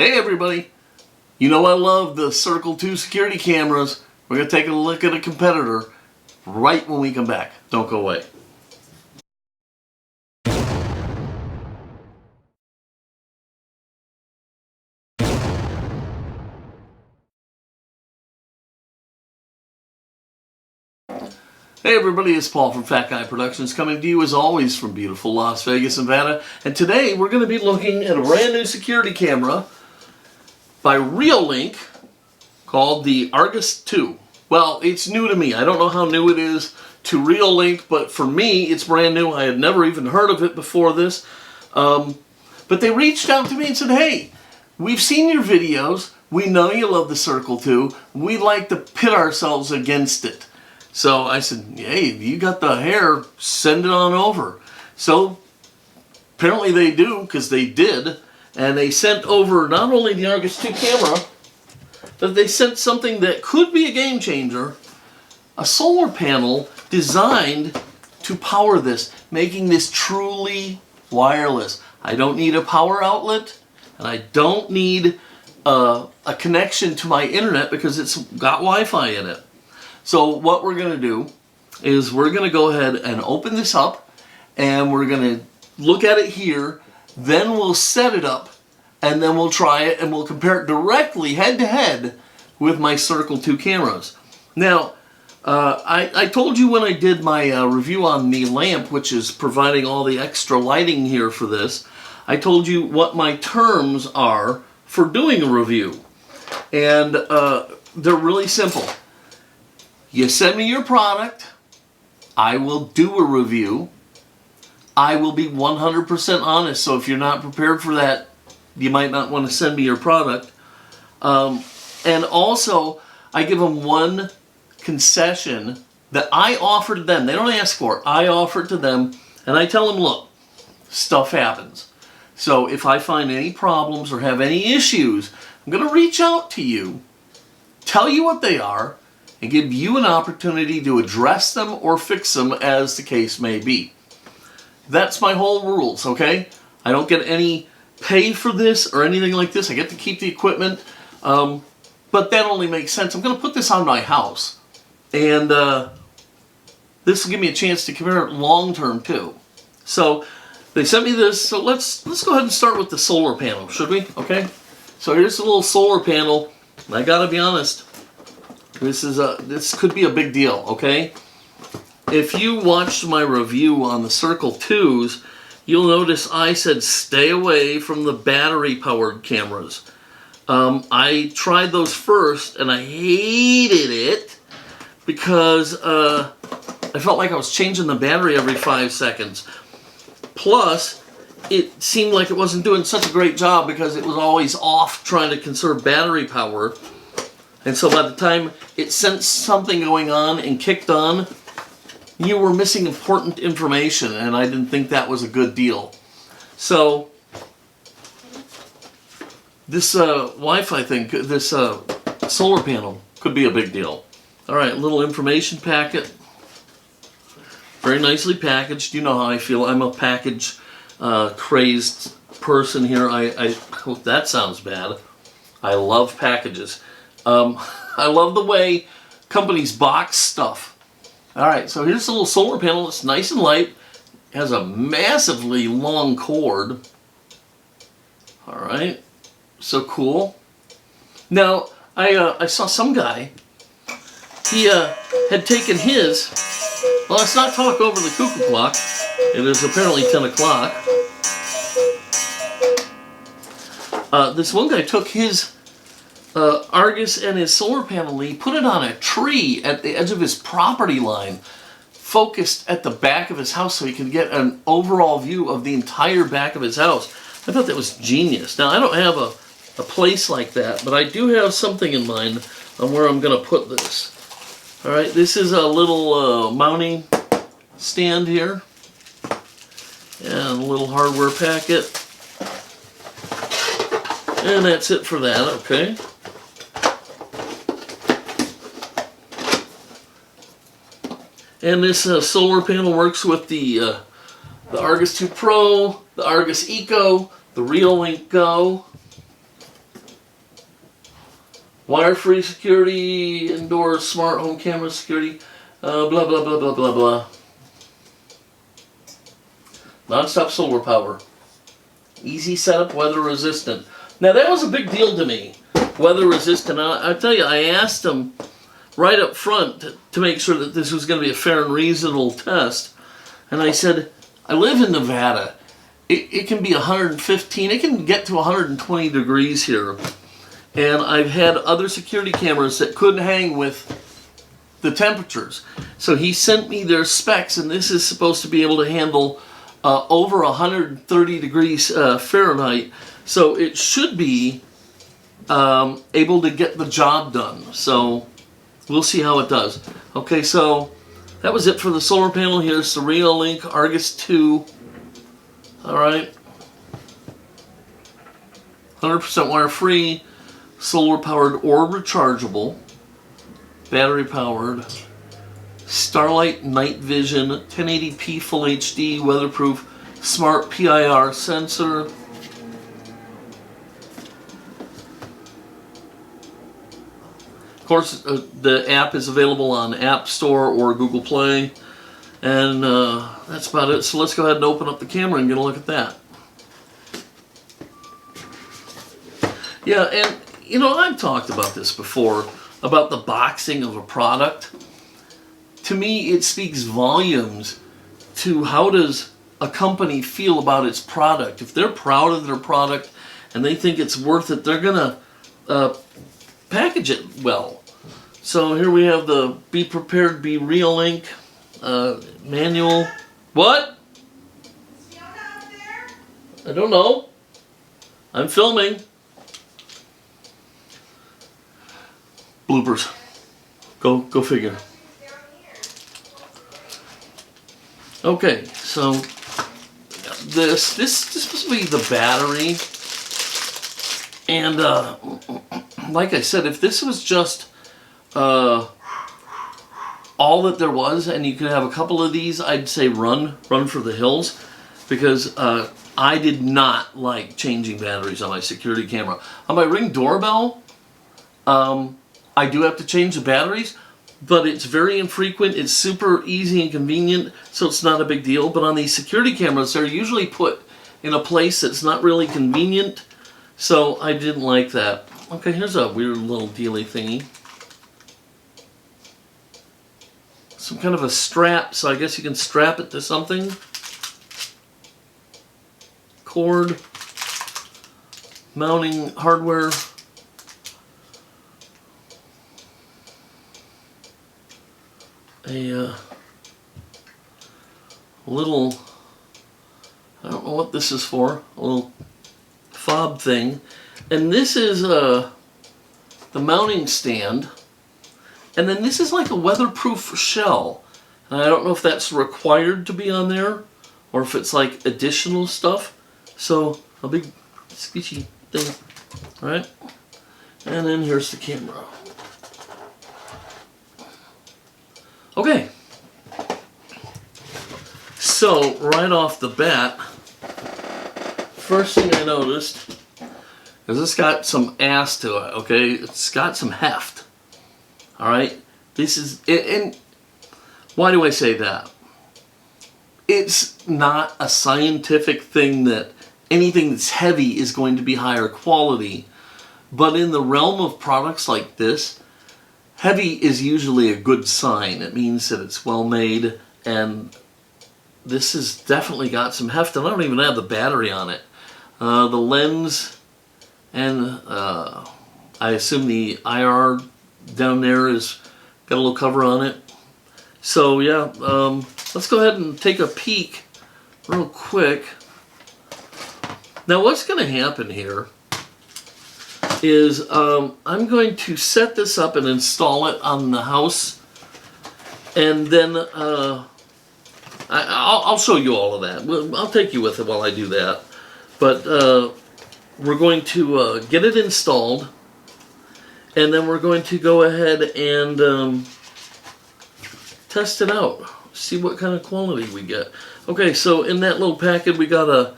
Hey everybody! You know I love the Circle 2 security cameras. We're going to take a look at a competitor right when we come back. Don't go away. Hey everybody, it's Paul from Fat Guy Productions coming to you as always from beautiful Las Vegas, Nevada. And today we're going to be looking at a brand new security camera by Reolink called the Argus 2. Well, it's new to me. I don't know how new it is to Reolink, but for me it's brand new. I had never even heard of it before this. But they reached out to me and said, hey, we've seen your videos. We know you love the Circle 2. We'd like to pit ourselves against it. So I said, hey, you got the hair, send it on over. So apparently they do, because they did. And they sent over not only the Argus 2 camera, but they sent something that could be a game changer, a solar panel designed to power this, making this truly wireless. I don't need a power outlet, and I don't need a connection to my internet because it's got Wi-Fi in it. So what we're going to do is we're going to go ahead and open this up, and we're going to look at it here, then we'll set it up, and then we'll try it, and we'll compare it directly head-to-head with my Circle 2 cameras. Now, I told you when I did my review on the lamp, which is providing all the extra lighting here for this, I told you what my terms are for doing a review. And they're really simple. You send me your product, I will do a review. I will be 100% honest, so if you're not prepared for that, you might not want to send me your product. And also, I give them one concession that I offer to them. They don't ask for it. I offer it to them, and I tell them, look, stuff happens. So if I find any problems or have any issues, I'm going to reach out to you, tell you what they are, and give you an opportunity to address them or fix them as the case may be. That's my whole rules, okay? I don't get any pay for this or anything like this. I get to keep the equipment, but that only makes sense. I'm going to put this on my house, and this will give me a chance to compare it long term too. So they sent me this, so let's go ahead and start with the solar panel, should we? Okay. So here's a little solar panel. I gotta be honest, this could be a big deal. Okay. If you watched my review on the Circle 2s, you'll notice I said stay away from the battery-powered cameras. I tried those first, and I hated it because I felt like I was changing the battery every 5 seconds. Plus, it seemed like it wasn't doing such a great job because it was always off trying to conserve battery power. And so by the time it sensed something going on and kicked on, you were missing important information, and I didn't think that was a good deal. So this Wi-Fi thing, this solar panel could be a big deal. All right, little information packet. Very nicely packaged. You know how I feel. I'm a package crazed person here. Oh, that sounds bad. I love packages. I love the way companies box stuff. Alright, so here's a little solar panel. It's nice and light. It has a massively long cord. Alright, so cool. Now, I saw some guy, he had taken his, well, let's not talk over the cuckoo clock. It is apparently 10 o'clock. This one guy took his Argus and his solar panel, and he put it on a tree at the edge of his property line, focused at the back of his house so he could get an overall view of the entire back of his house. I thought that was genius. Now, I don't have a place like that, but I do have something in mind on where I'm going to put this. Alright, this is a little mounting stand here, and a little hardware packet, and that's it for that, okay? And this solar panel works with the Argus 2 Pro, the Argus Eco, the Reolink Go, wire-free security, indoor smart home camera security, blah, blah, blah, blah, blah, blah. Non-stop solar power. Easy setup, weather resistant. Now that was a big deal to me. Weather resistant. I tell you, I asked them right up front to make sure that this was going to be a fair and reasonable test. And I said, I live in Nevada. It can be 115, it can get to 120 degrees here. And I've had other security cameras that couldn't hang with the temperatures. So he sent me their specs, and this is supposed to be able to handle over 130 degrees Fahrenheit. So it should be able to get the job done. So we'll see how it does. Okay, so that was it for the solar panel. Here's the Reolink Argus 2. All right. 100% wire free, solar powered or rechargeable, battery powered, Starlight night vision, 1080p full HD, weatherproof, smart PIR sensor. Of course, the app is available on App Store or Google Play. And that's about it. So let's go ahead and open up the camera and get a look at that. Yeah, and you know, I've talked about this before, about the boxing of a product. To me, it speaks volumes to how does a company feel about its product. If they're proud of their product and they think it's worth it, they're going to package it well. So here we have the Be Prepared, Be Reolink manual. What? Is Fiona up there? I don't know. I'm filming. Bloopers. Go figure. Okay, so this is supposed to be the battery, and like I said, if this was just all that there was, and you could have a couple of these, I'd say run for the hills, because I did not like changing batteries on my security camera. On my Ring doorbell, I do have to change the batteries, but it's very infrequent. It's super easy and convenient, so it's not a big deal. But on these security cameras, they're usually put in a place that's not really convenient, so I didn't like that. Okay, here's a weird little dealy thingy. Some kind of a strap, so I guess you can strap it to something. Cord. Mounting hardware. A little, I don't know what this is for, a little fob thing. And this is the mounting stand. And then this is like a weatherproof shell. And I don't know if that's required to be on there or if it's like additional stuff. So a big squishy thing, right? And then here's the camera. Okay. So right off the bat, first thing I noticed is this got some ass to it, okay? It's got some heft. All right, this is, and why do I say that? It's not a scientific thing that anything that's heavy is going to be higher quality, but in the realm of products like this, heavy is usually a good sign. It means that it's well made, and this has definitely got some heft, and I don't even have the battery on it. The lens, and I assume the IR down there is got a little cover on it. So yeah, let's go ahead and take a peek real quick. Now what's going to happen here is I'm going to set this up and install it on the house, and then I'll show you all of that. I'll take you with it while I do that. But we're going to get it installed, and then we're going to go ahead and test it out, see what kind of quality we get. Okay, so in that little packet we got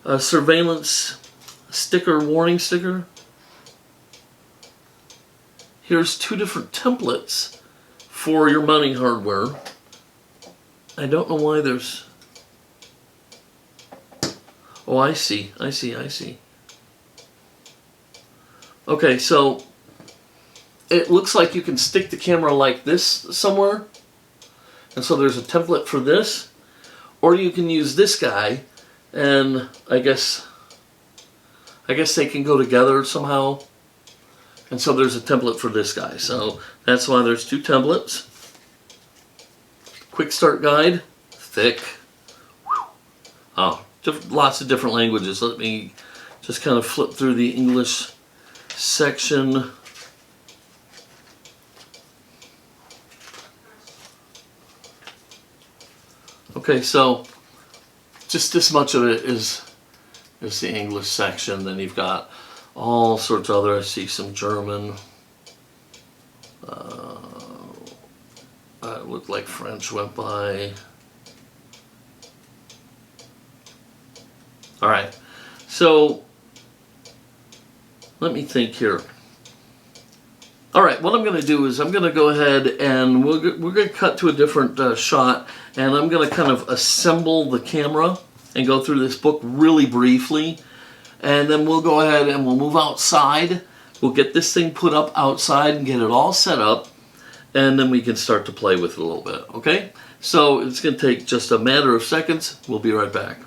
a surveillance sticker, warning sticker. here's two different templates for your mounting hardware. I don't know why there's... Oh, I see. Okay, so it looks like you can stick the camera like this somewhere. And so there's a template for this. Or you can use this guy, and I guess they can go together somehow. And so there's a template for this guy. So that's why there's two templates. Quick start guide, thick. Oh, lots of different languages. Let me just kind of flip through the English section. Okay, so just this much of it is the English section. Then you've got all sorts of other, I see some German. It looked like French went by. All right, so let me think here. All right, what I'm going to do is I'm going to go ahead and we're going to cut to a different shot, and I'm going to kind of assemble the camera and go through this book really briefly, and then we'll go ahead and we'll move outside. We'll get this thing put up outside and get it all set up, and then we can start to play with it a little bit, okay? So it's going to take just a matter of seconds. We'll be right back.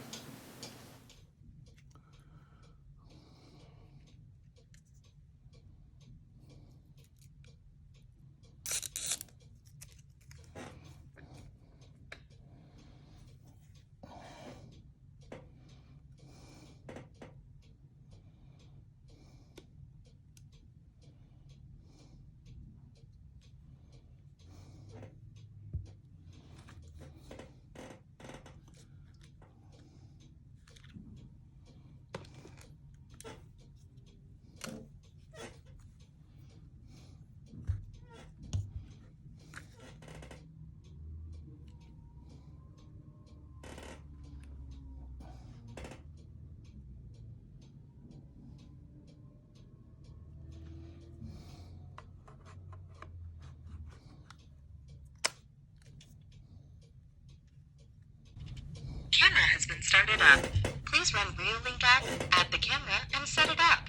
Camera has been started up. Please run Reolink app, add the camera, and set it up.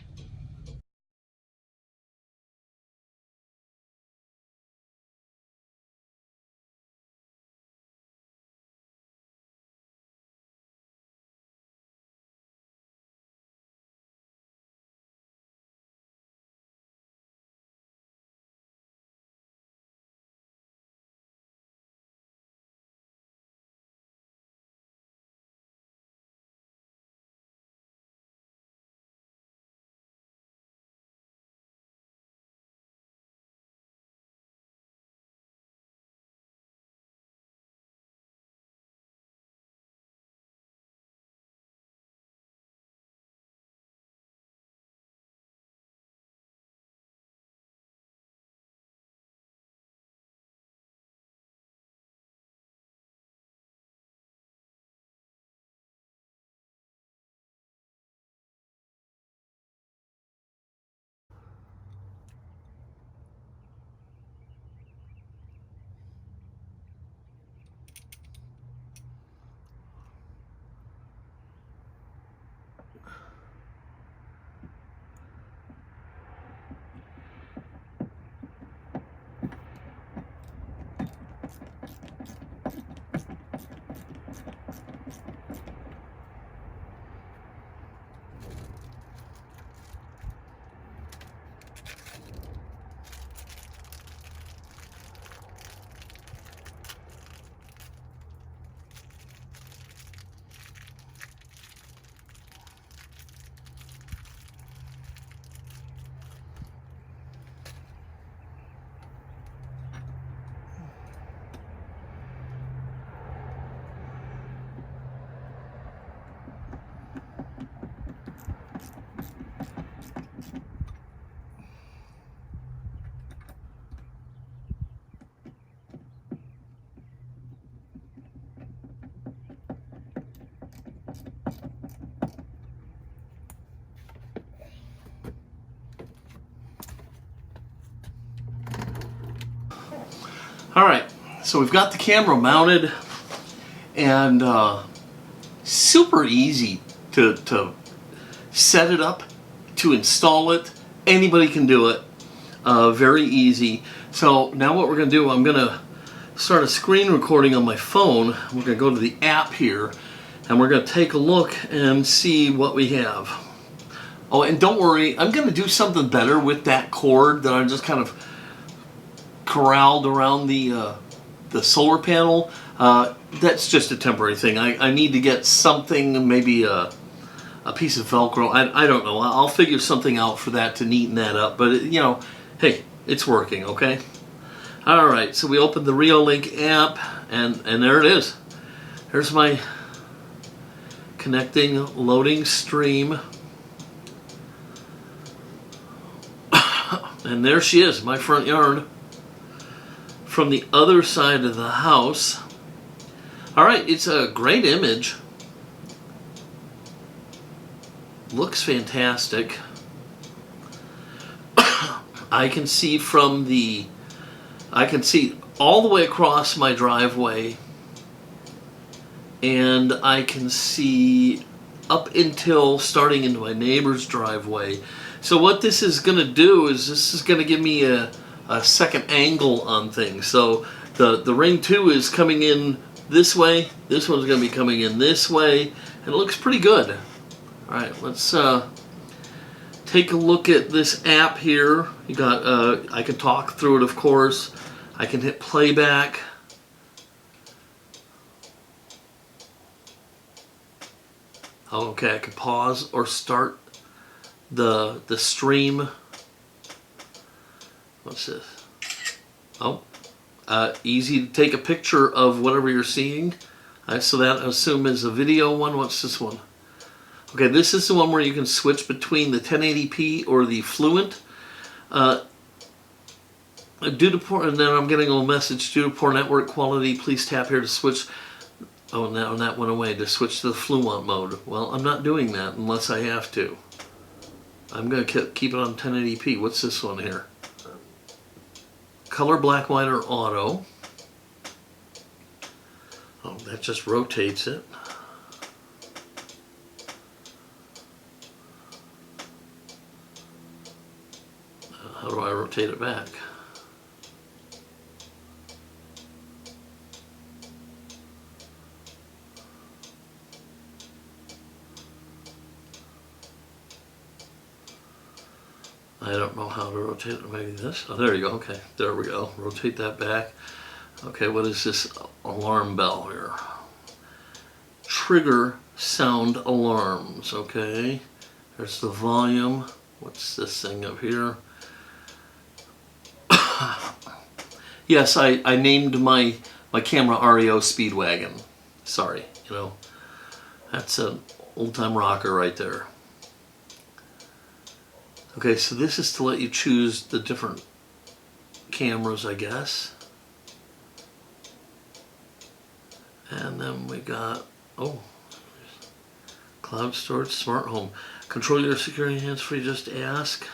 Alright, so we've got the camera mounted, and super easy to set it up, to install it. Anybody can do it. Very easy. So now what we're going to do, I'm going to start a screen recording on my phone. We're going to go to the app here, and we're going to take a look and see what we have. Oh, and don't worry, I'm going to do something better with that cord that I just kind of corralled around the solar panel. That's just a temporary thing. I need to get something, maybe a piece of Velcro. I don't know. I'll figure something out for that to neaten that up. But, you know, hey, it's working, okay? All right, so we opened the Reolink app, and there it is. There's my connecting, loading stream. And there she is, my front yard. From the other side of the house. Alright, it's a great image. Looks fantastic. I can see all the way across my driveway, and I can see up until starting into my neighbor's driveway. So what this is going to do is this is going to give me a second angle on things. So the Ring 2 is coming in this way. This one's going to be coming in this way. And it looks pretty good. Alright, let's take a look at this app here. You got I can talk through it, of course. I can hit playback. Okay, I can pause or start the stream. What's this? Oh, easy to take a picture of whatever you're seeing. So that I assume is a video one. What's this one? Okay, this is the one where you can switch between the 1080p or the Fluent. Due to poor, and then I'm getting a little message, due to poor network quality, please tap here to switch. Oh, now that went away, to switch to the Fluent mode. Well, I'm not doing that unless I have to. I'm going to keep it on 1080p. What's this one here? Color, black, white, or auto. Oh, that just rotates it. How do I rotate it back? I don't know how to rotate it. Maybe this. Oh, there you go. Okay, there we go. Rotate that back. Okay, what is this alarm bell here? Trigger sound alarms. Okay, there's the volume. What's this thing up here? Yes, I named my camera REO Speedwagon. Sorry, you know, that's an old-time rocker right there. Okay, so this is to let you choose the different cameras, I guess. And then we got, oh, cloud storage, smart home. Control your security hands-free, just ask.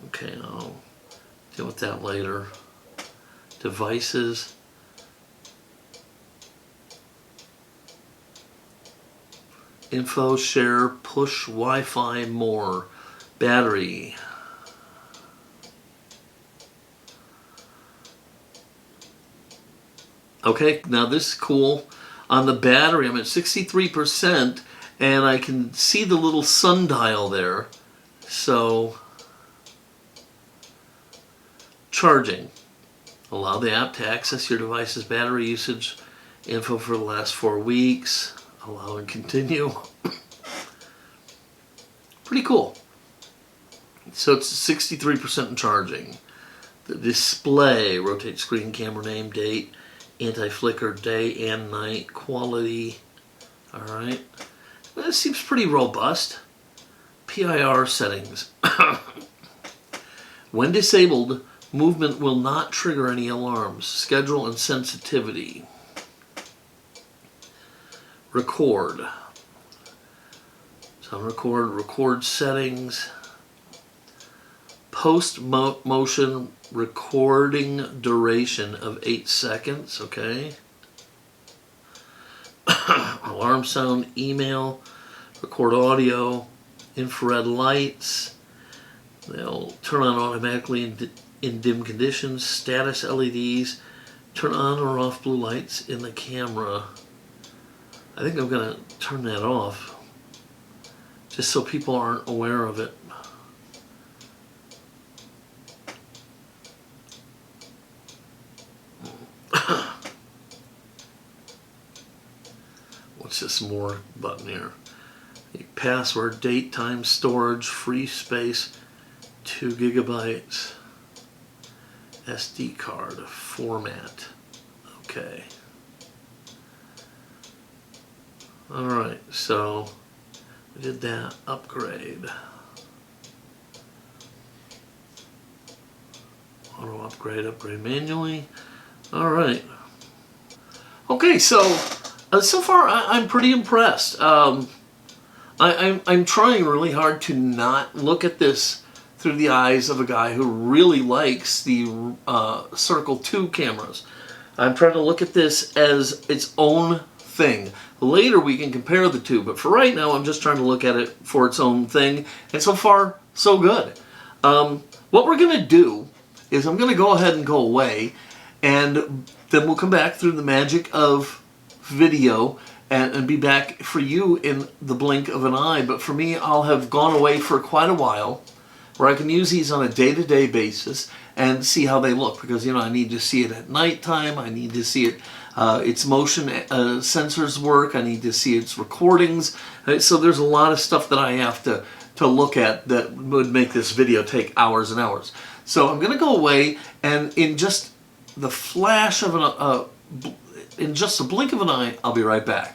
Okay, I'll deal with that later. Devices. Info, share, push, Wi-Fi, more. Battery. Okay, now this is cool. On the battery, I'm at 63%, and I can see the little sundial there. So, charging. Allow the app to access your device's battery usage info for the last 4 weeks. Allow and continue. Pretty cool. So it's 63% in charging. The display, rotate screen, camera name, date, anti-flicker, day and night, quality. Alright. Well, this seems pretty robust. PIR settings. When disabled, movement will not trigger any alarms. Schedule and sensitivity. Record. So record settings. post-motion recording duration of 8 seconds, okay. Alarm sound, email, record audio, infrared lights. They'll turn on automatically in dim conditions, status LEDs, turn on or off blue lights in the camera. I think I'm going to turn that off just so people aren't aware of it. What's this more button here? Password, date, time, storage, free space, 2 gigabytes, SD card format. Okay. Alright, so we did that. Upgrade. Auto upgrade manually. Alright. Okay, so far I'm pretty impressed. I'm trying really hard to not look at this through the eyes of a guy who really likes the Circle 2 cameras. I'm trying to look at this as its own thing. Later we can compare the two, but for right now I'm just trying to look at it for its own thing, and so far so good. What we're going to do is I'm going to go ahead and go away, and then we'll come back through the magic of video and be back for you in the blink of an eye. But for me, I'll have gone away for quite a while, where I can use these on a day-to-day basis and see how they look, because, you know, I need to see it at nighttime, I need to see it, its motion sensors work, I need to see its recordings. So there's a lot of stuff that I have to look at that would make this video take hours and hours. So I'm going to go away, and in just the flash of in just a blink of an eye, I'll be right back.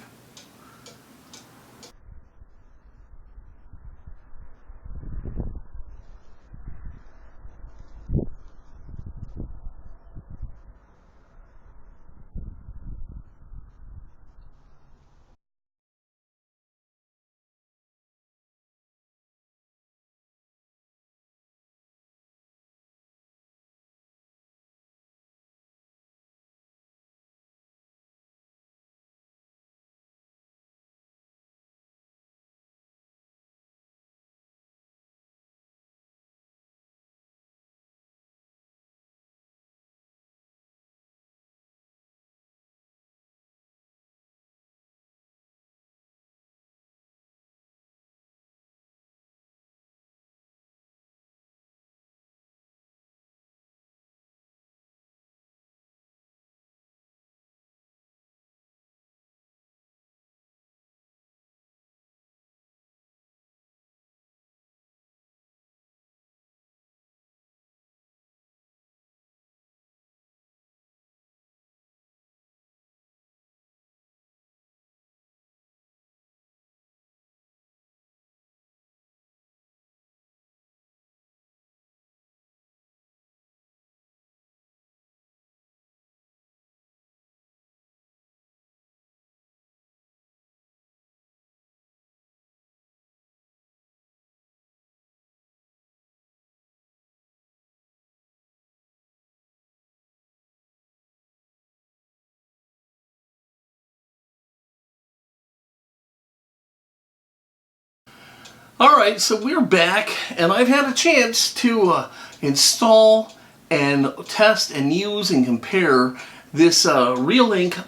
Alright, so we're back, and I've had a chance to install and test and use and compare this Reolink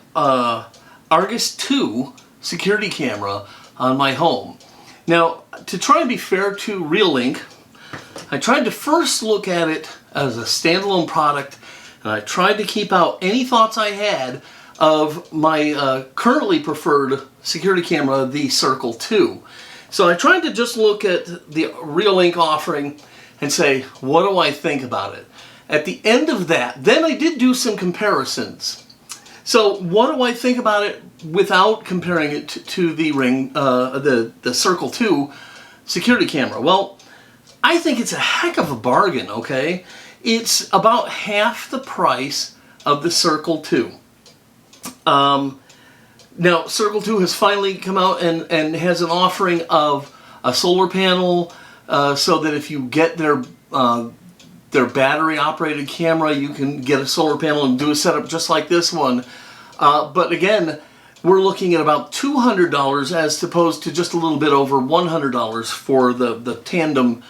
Argus 2 security camera on my home. Now, to try and be fair to Reolink, I tried to first look at it as a standalone product, and I tried to keep out any thoughts I had of my currently preferred security camera, the Circle 2. So I tried to just look at the Reolink offering and say, what do I think about it? At the end of that, then I did do some comparisons. So what do I think about it without comparing it to the the Circle 2 security camera? Well, I think it's a heck of a bargain, okay? It's about half the price of the Circle 2. Now, Circle 2 has finally come out and has an offering of a solar panel, so that if you get their They're battery operated camera. You can get a solar panel and do a setup just like this one. But again, we're looking at about $200 as opposed to just a little bit over $100 for the tandem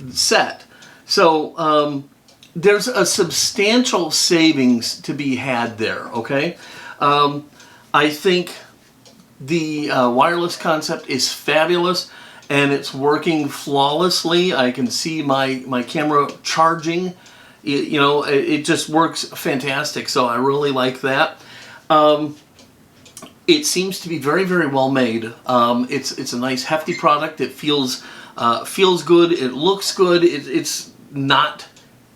set. So there's a substantial savings to be had there, okay? I think the wireless concept is fabulous, and it's working flawlessly. I can see my camera charging. It just works fantastic, so I really like that. It seems to be very, very well made. It's a nice hefty product. It feels good. It looks good. It's not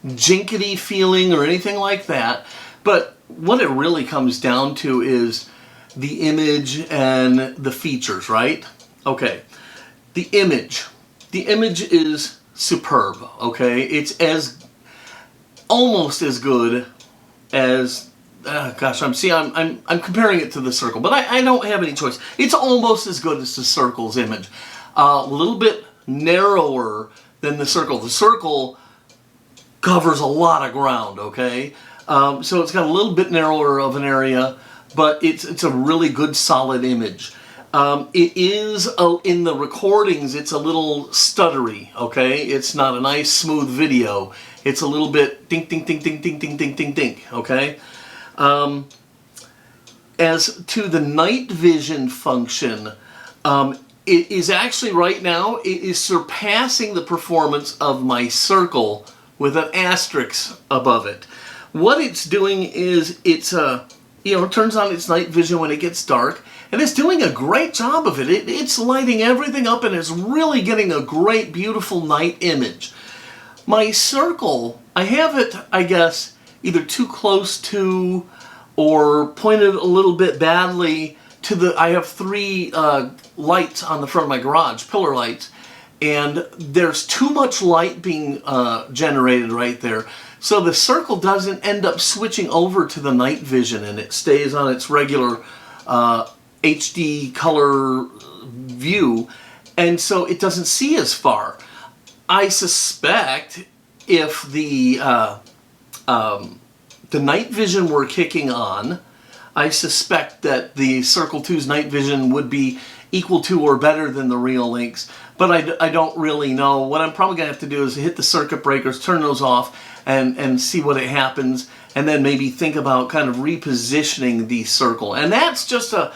jinkety feeling or anything like that. But what it really comes down to is the image and the features, right? Okay, the image is superb. Okay, it's almost as good as. Gosh, I'm comparing it to the Circle, but I don't have any choice. It's almost as good as the Circle's image. A little bit narrower than the Circle. The Circle covers a lot of ground, okay? So it's got a little bit narrower of an area, but it's a really good, solid image. It is, in the recordings, it's a little stuttery, okay? It's not a nice, smooth video. It's a little bit ding, ding, ding, ding, ding, ding, ding, ding, ding, okay? As to the night vision function, it is actually right now, it is surpassing the performance of my Circle with an asterisk above it. What it's doing is it turns on its night vision when it gets dark, and it's doing a great job of it. It's lighting everything up, and it's really getting a great, beautiful night image. My Circle, I have it, I guess, either too close to or pointed a little bit badly to I have 3 lights on the front of my garage, pillar lights, and there's too much light being generated right there. So the Circle doesn't end up switching over to the night vision, and it stays on its regular HD color view, and so it doesn't see as far. I suspect if the night vision were kicking on, I suspect that the Circle 2's night vision would be equal to or better than the Reolink's, but I don't really know. What I'm probably going to have to do is hit the circuit breakers, turn those off, and see what happens, and then maybe think about kind of repositioning the Circle. And that's just an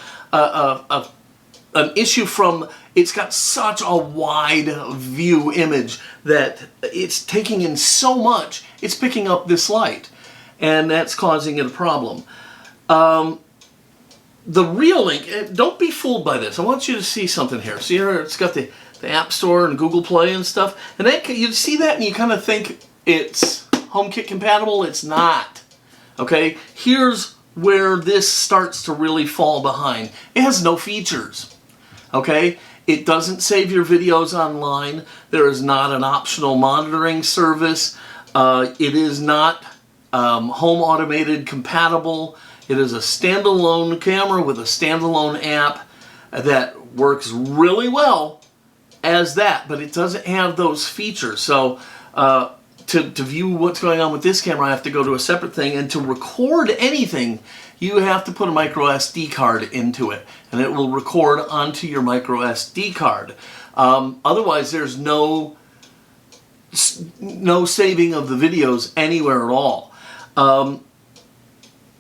issue from, it's got such a wide view image that it's taking in so much, it's picking up this light, and that's causing it a problem. The Reolink, don't be fooled by this. I want you to see something here. See here, it's got the App Store and Google Play and stuff, and you see that and you kind of think it's HomeKit compatible. It's not. Okay, here's where this starts to really fall behind. It has no features. Okay, it doesn't save your videos online. There is not an optional monitoring service. It is not home automated compatible. It is a standalone camera with a standalone app that works really well as that, but it doesn't have those features. So to view what's going on with this camera, I have to go to a separate thing, and to record anything, you have to put a micro SD card into it, and it will record onto your micro SD card. Otherwise, there's no saving of the videos anywhere at all.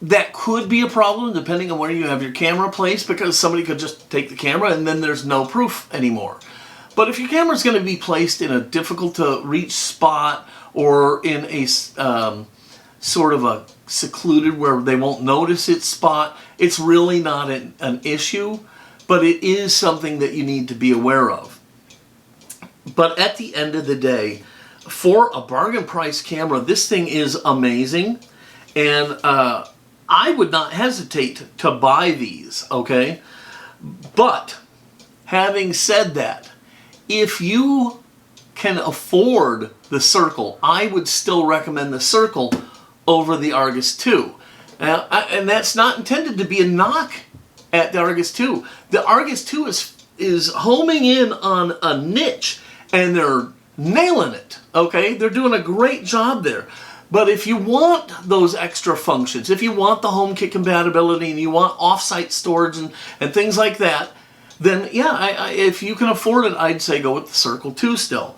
That could be a problem depending on where you have your camera placed, because somebody could just take the camera and then there's no proof anymore. But if your camera is going to be placed in a difficult to reach spot, or in a sort of a secluded where they won't notice its spot, it's really not an issue, but it is something that you need to be aware of. But at the end of the day, for a bargain price camera, this thing is amazing, and I would not hesitate to buy these, okay? But having said that, if you can afford the Circle, I would still recommend the Circle over the Argus 2. And that's not intended to be a knock at the Argus 2. The Argus 2 is homing in on a niche, and they're nailing it, okay? They're doing a great job there. But if you want those extra functions, if you want the HomeKit compatibility and you want off-site storage and things like that, then yeah, if you can afford it, I'd say go with the Circle 2 still.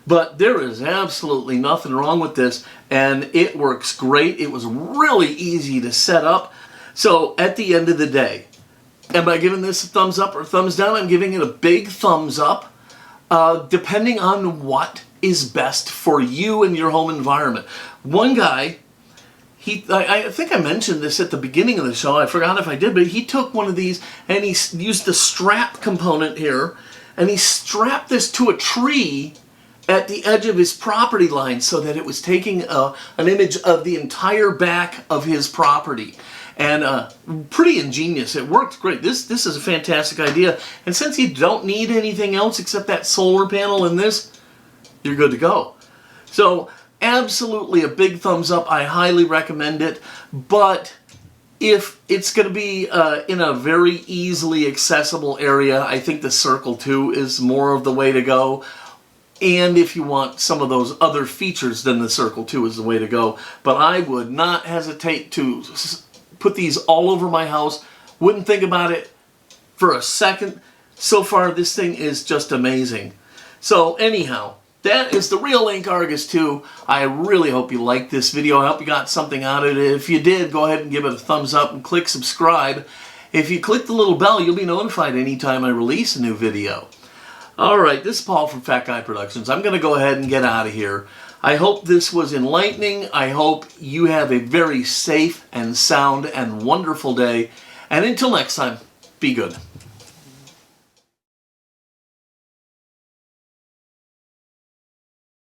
But there is absolutely nothing wrong with this, and it works great. It was really easy to set up. So at the end of the day, am I giving this a thumbs up or thumbs down? I'm giving it a big thumbs up, depending on what is best for you and your home environment. One guy, I think I mentioned this at the beginning of the show, I forgot if I did, but he took one of these and he used the strap component here, and he strapped this to a tree at the edge of his property line so that it was taking an image of the entire back of his property. And pretty ingenious. It worked great. This is a fantastic idea. And since you don't need anything else except that solar panel and this, you're good to go. So absolutely a big thumbs up. I highly recommend it. But if it's going to be in a very easily accessible area, I think the Circle 2 is more of the way to go. And if you want some of those other features, then the Circle 2 is the way to go. But I would not hesitate to put these all over my house. Wouldn't think about it for a second. So far, this thing is just amazing. So anyhow, that is the Reolink Argus 2. I really hope you liked this video. I hope you got something out of it. If you did, go ahead and give it a thumbs up and click subscribe. If you click the little bell, you'll be notified anytime I release a new video. Alright, this is Paul from Fat Guy Productions. I'm going to go ahead and get out of here. I hope this was enlightening. I hope you have a very safe and sound and wonderful day. And until next time, be good.